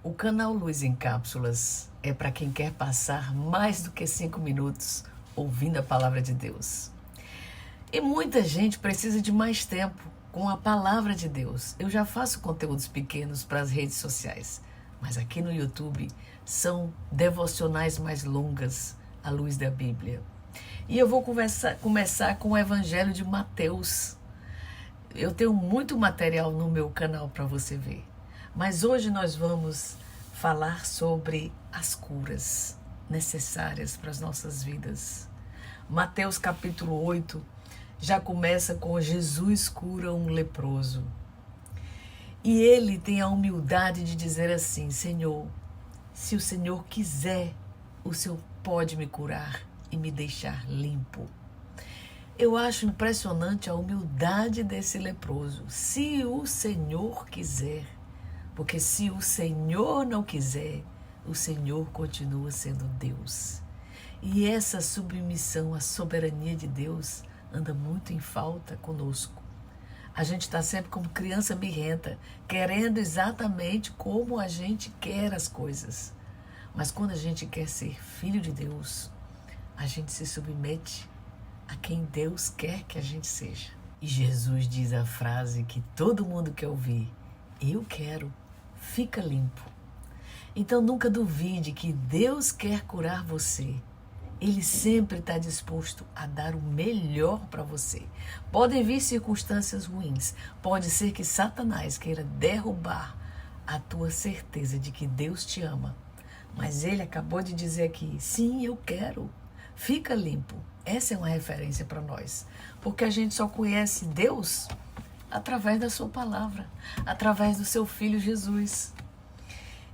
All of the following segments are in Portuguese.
O canal Luz em Cápsulas é para quem quer passar mais do que 5 minutos ouvindo a palavra de Deus. E muita gente precisa de mais tempo com a palavra de Deus. Eu já faço conteúdos pequenos para as redes sociais, mas aqui no YouTube são devocionais mais longas à luz da Bíblia. E eu vou começar com o Evangelho de Mateus. Eu tenho muito material no meu canal para você ver. Mas hoje nós vamos falar sobre as curas necessárias para as nossas vidas. Mateus capítulo 8 já começa com Jesus cura um leproso. E ele tem a humildade de dizer assim: Senhor, se o Senhor quiser, o Senhor pode me curar e me deixar limpo. Eu acho impressionante a humildade desse leproso. Se o Senhor quiser. Porque se o Senhor não quiser, o Senhor continua sendo Deus. E essa submissão à soberania de Deus anda muito em falta conosco. A gente está sempre como criança birrenta, querendo exatamente como a gente quer as coisas. Mas quando a gente quer ser filho de Deus, a gente se submete a quem Deus quer que a gente seja. E Jesus diz a frase que todo mundo quer ouvir: eu quero. Fica limpo. Então nunca duvide que Deus quer curar você. Ele sempre está disposto a dar o melhor para você. Podem vir circunstâncias ruins. Pode ser que Satanás queira derrubar a tua certeza de que Deus te ama. Mas ele acabou de dizer aqui: sim, eu quero. Fica limpo. Essa é uma referência para nós. Porque a gente só conhece Deus através da sua palavra, através do seu Filho Jesus.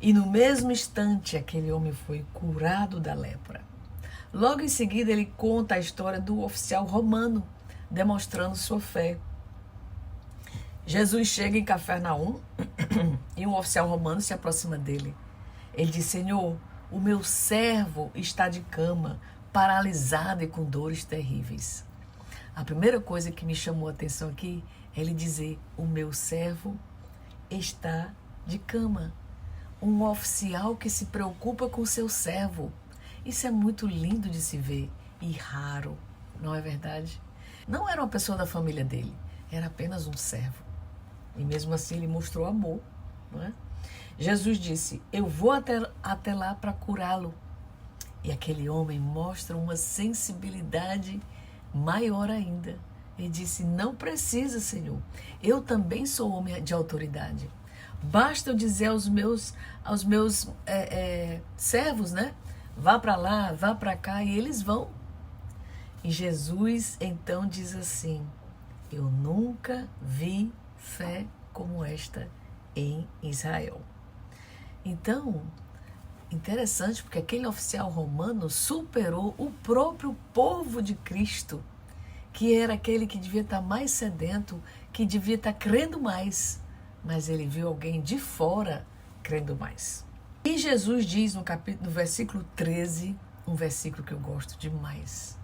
E no mesmo instante, aquele homem foi curado da lepra. Logo em seguida, ele conta a história do oficial romano, demonstrando sua fé. Jesus chega em Cafarnaum e um oficial romano se aproxima dele. Ele diz: Senhor, o meu servo está de cama, paralisado e com dores terríveis. A primeira coisa que me chamou a atenção aqui é ele dizer: o meu servo está de cama. Um oficial que se preocupa com o seu servo. Isso é muito lindo de se ver e raro, não é verdade? Não era uma pessoa da família dele, era apenas um servo. E mesmo assim ele mostrou amor, não é? Jesus disse: eu vou até lá para curá-lo. E aquele homem mostra uma sensibilidade maior ainda. Ele disse: não precisa, Senhor. Eu também sou homem de autoridade. Basta eu dizer aos meus servos, né? Vá para lá, vá para cá, e eles vão. E Jesus então diz assim: eu nunca vi fé como esta em Israel. Então, interessante, porque aquele oficial romano superou o próprio povo de Cristo, que era aquele que devia estar mais sedento, que devia estar crendo mais. Mas ele viu alguém de fora crendo mais. E Jesus diz no versículo 13, um versículo que eu gosto demais.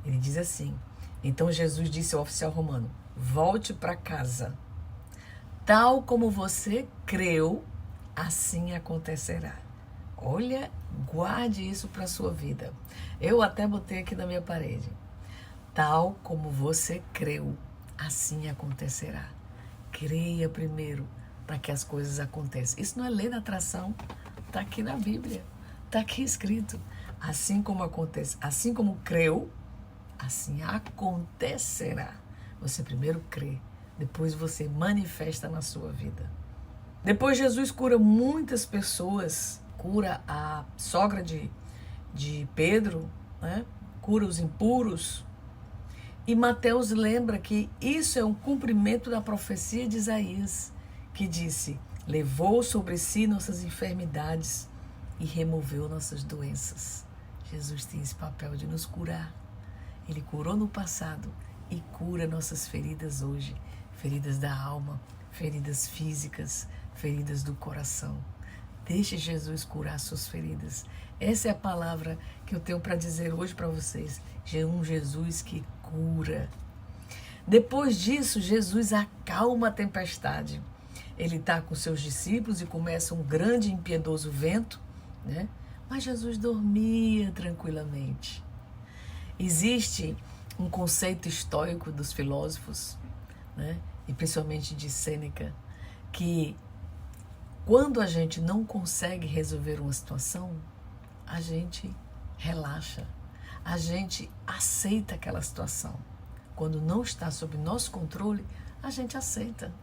Ele diz assim: então Jesus disse ao oficial romano: volte para casa. Tal como você creu, assim acontecerá. Olha, guarde isso para a sua vida. Eu até botei aqui na minha parede. Tal como você creu, assim acontecerá. Creia primeiro para que as coisas aconteçam. Isso não é lei da atração, está aqui na Bíblia, está aqui escrito. Assim como acontece, assim como creu, assim acontecerá. Você primeiro crê, depois você manifesta na sua vida. Depois Jesus cura muitas pessoas, cura a sogra de Pedro, né? Cura os impuros. E Mateus lembra que isso é um cumprimento da profecia de Isaías, que disse: levou sobre si nossas enfermidades e removeu nossas doenças. Jesus tem esse papel de nos curar. Ele curou no passado e cura nossas feridas hoje. Feridas da alma, feridas físicas, feridas do coração. Deixe Jesus curar suas feridas. Essa é a palavra que eu tenho para dizer hoje para vocês. Um Jesus que cura. Depois disso, Jesus acalma a tempestade. ele está com seus discípulos e começa um grande e impiedoso vento, né? Mas Jesus dormia tranquilamente. Existe um conceito estoico dos filósofos, né? E principalmente de Sêneca, que quando a gente não consegue resolver uma situação, a gente relaxa, a gente aceita aquela situação. Quando não está sob nosso controle, a gente aceita.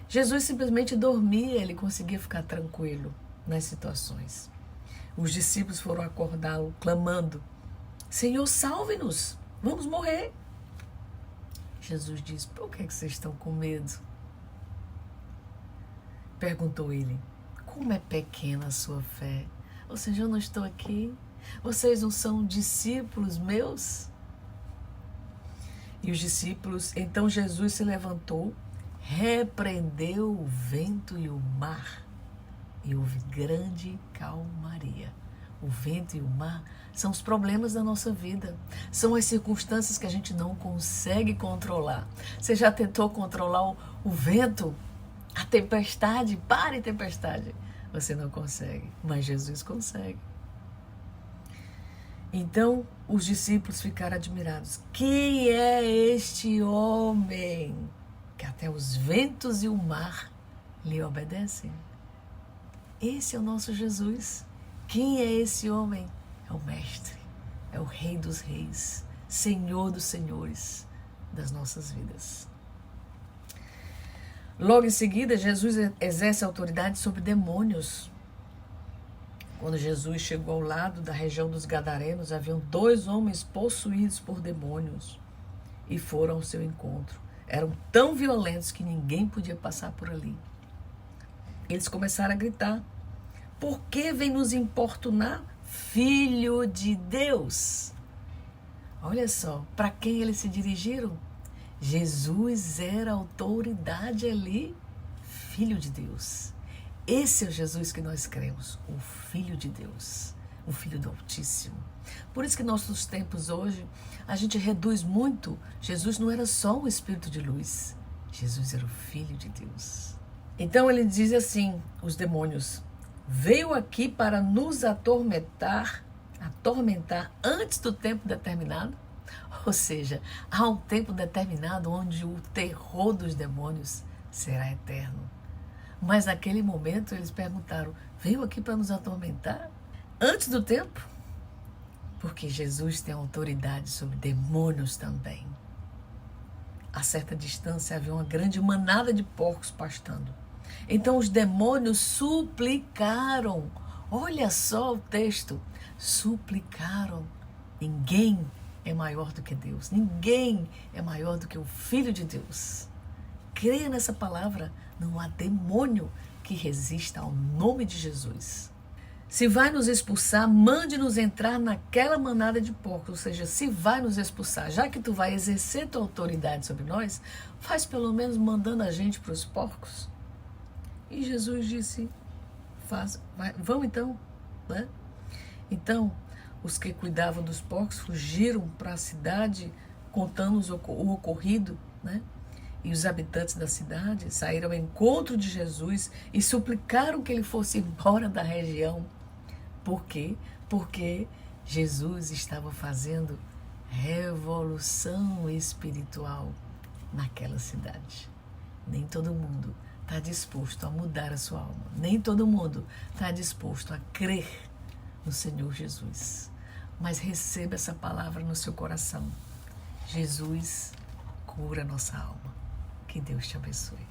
Jesus simplesmente dormia, ele conseguia ficar tranquilo nas situações. Os discípulos foram acordá-lo, clamando: Senhor, salve-nos, vamos morrer. Jesus disse: por que vocês estão com medo? Perguntou ele: como é pequena a sua fé? Ou seja, eu não estou aqui? Vocês não são discípulos meus? E os discípulos, então Jesus se levantou, repreendeu o vento e o mar, e houve grande calmaria. O vento e o mar são os problemas da nossa vida, são as circunstâncias que a gente não consegue controlar. Você já tentou controlar o vento, a tempestade? Pare, tempestade! Você não consegue, mas Jesus consegue. Então os discípulos ficaram admirados. Quem é este homem que até os ventos e o mar lhe obedecem? Esse é o nosso Jesus. Quem é esse homem? É o Mestre, é o Rei dos Reis, Senhor dos Senhores das nossas vidas. Logo em seguida, Jesus exerce autoridade sobre demônios. Quando Jesus chegou ao lado da região dos Gadarenos, haviam 2 homens possuídos por demônios e foram ao seu encontro. Eram tão violentos que ninguém podia passar por ali. Eles começaram a gritar: por que vem nos importunar, Filho de Deus? Olha só, para quem eles se dirigiram? Jesus era a autoridade ali, Filho de Deus. Esse é o Jesus que nós cremos, o Filho de Deus, o Filho do Altíssimo. Por isso que nos nossos tempos hoje, a gente reduz muito. Jesus não era só um Espírito de luz, Jesus era o Filho de Deus. Então ele diz assim, os demônios: veio aqui para nos atormentar antes do tempo determinado. Ou seja, há um tempo determinado onde o terror dos demônios será eterno. Mas naquele momento eles perguntaram: veio aqui para nos atormentar antes do tempo? Porque Jesus tem autoridade sobre demônios também. A certa distância havia uma grande manada de porcos pastando. Então os demônios suplicaram. Olha só o texto. Suplicaram. Ninguém é maior do que Deus. Ninguém é maior do que o Filho de Deus. Creia nessa palavra. Não há demônio que resista ao nome de Jesus. Se vai nos expulsar, mande-nos entrar naquela manada de porcos. Ou seja, se vai nos expulsar, já que tu vai exercer tua autoridade sobre nós, faz pelo menos mandando a gente para os porcos. E Jesus disse: vão então, né? Então, os que cuidavam dos porcos fugiram para a cidade, contando o ocorrido, né? E os habitantes da cidade saíram ao encontro de Jesus e suplicaram que ele fosse embora da região. Por quê? Porque Jesus estava fazendo revolução espiritual naquela cidade. Nem todo mundo está disposto a mudar a sua alma. Nem todo mundo está disposto a crer no Senhor Jesus. Mas receba essa palavra no seu coração. Jesus cura nossa alma. Que Deus te abençoe.